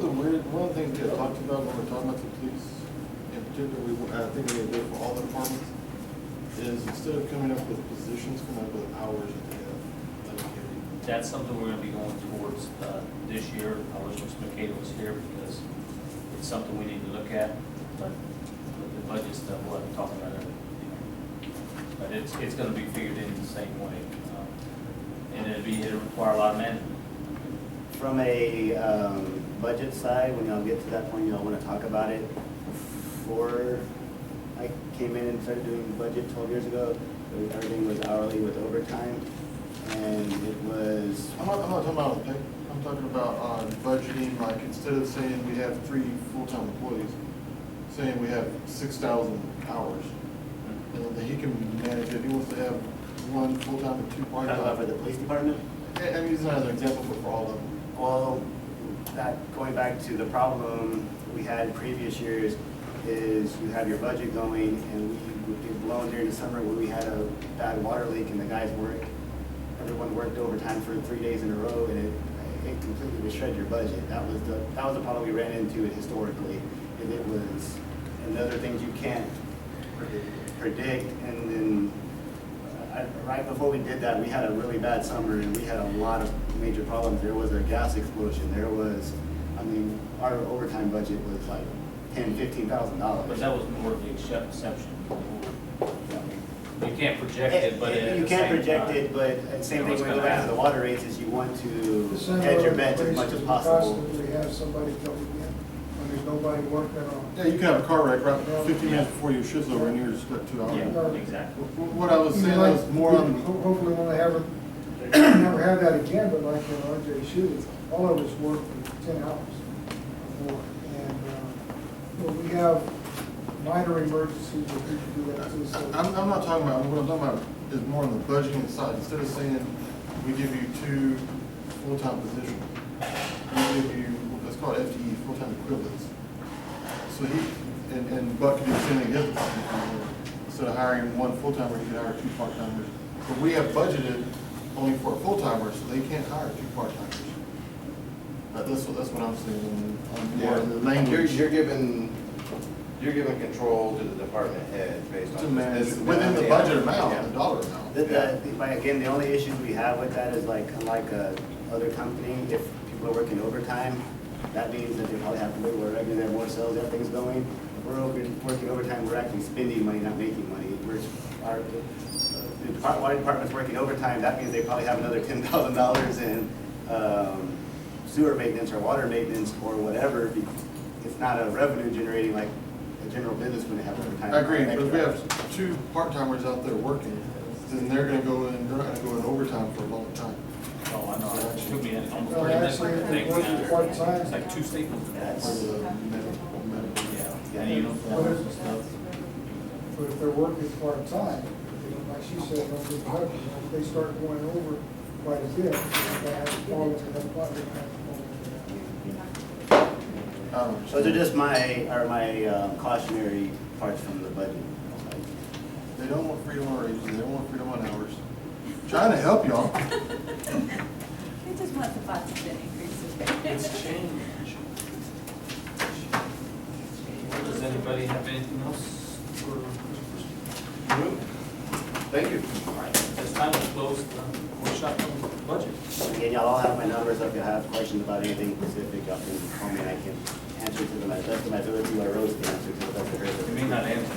one of the things we had talked about when we're talking about the police, in particular, I think we need to do it for all the departments, is instead of coming up with positions, come up with hours that they have allocated. That's something we're gonna be going towards, this year. I wish Mr. McCady was here because it's something we need to look at, but with the budget stuff, we'll have to talk about it. But it's gonna be figured in the same way. And it'll require a lot of management. From a budget side, when y'all get to that point, y'all want to talk about it. Before I came in and started doing the budget 12 years ago, everything was hourly with overtime, and it was. I'm not talking about on pay. I'm talking about on budgeting, like instead of saying we have 3 full-time employees, saying we have 6,000 hours. And then he can manage it. He wants to have 1 full-time and 2 Talking about for part-time. the police department? I'm using that as an example, but for all of them. Well, that, going back to the problem we had in previous years, is you have your budget going, and we would get blown during the summer when we had a bad water leak and the guys worked, everyone worked overtime for 3 days in a row, and it completely would shred your budget. That was the problem we ran into historically, and it was, and the other things you can't predict, and then right before we did that, we had a really bad summer, and we had a lot of major problems. There was a gas explosion. There was, I mean, our overtime budget was like $10,000–$15,000. But that was more of the exception. You can't project it, but you can't project it, but same thing when we go back to the water rates, is you want to hedge your bets as much as possible. Constantly have somebody coming in when there's nobody working on. Yeah, you can have a car wreck right 15 minutes before your shift's over and you're just got 2 hours. Yeah, exactly. What I was saying was more on, Hopefully when they haven't, never have that again, but like in RJ shoes, all of us work for 10 hours or more. And, we have minor emergencies where people do that too. So I'm not talking about, what I'm talking about is more on the budgeting side. Instead of saying, we give you 2 full-time positions, we give you, let's call it FTE, full-time equivalents. So and Buck could do the same thing in his department. Instead of hiring 1 full-timer, he could hire 2 part-timers. But we have budgeted only for a full-timer, so they can't hire 2 part-timers. That's what I'm saying, on more of the language. You're giving control to the department head based To on. manage this- within the budget amount, Yeah. the dollar amount. Again, the only issues we have with that is like, unlike other company, if people are working overtime, that means that they probably have to wait where regularly they have more sales, everything's going. If we're working overtime, we're actually spending money, not making money. The water department's working overtime, that means they probably have another $10,000 in sewer maintenance or water maintenance or whatever. It's not a revenue generating like a general business when they have overtime. I agree, but if we have 2 part-timers out there working, then they're gonna go in overtime for a long time. Oh, I know. It took me almost No, 30 minutes actually, to if think. it works part-time, It's like 2 staples. That's- Yeah, and uniforms and stuff. but if they're working part-time, like she said, don't get covered. If they start going over quite a bit, they have to fall into that bucket. Those are just my cautionary parts from the budget. They don't want freedom on raises, they don't want freedom on hours. Trying to help y'all. We just want the 5% increases. It's change. Does anybody have anything else for? Thank you. All right, it's time to close the workshop on the budget. Again, y'all all have my numbers. If you have questions about anything specific, y'all can call me and I can answer to them as best of my ability, or Rose can answer to the best of her You ability. may not answer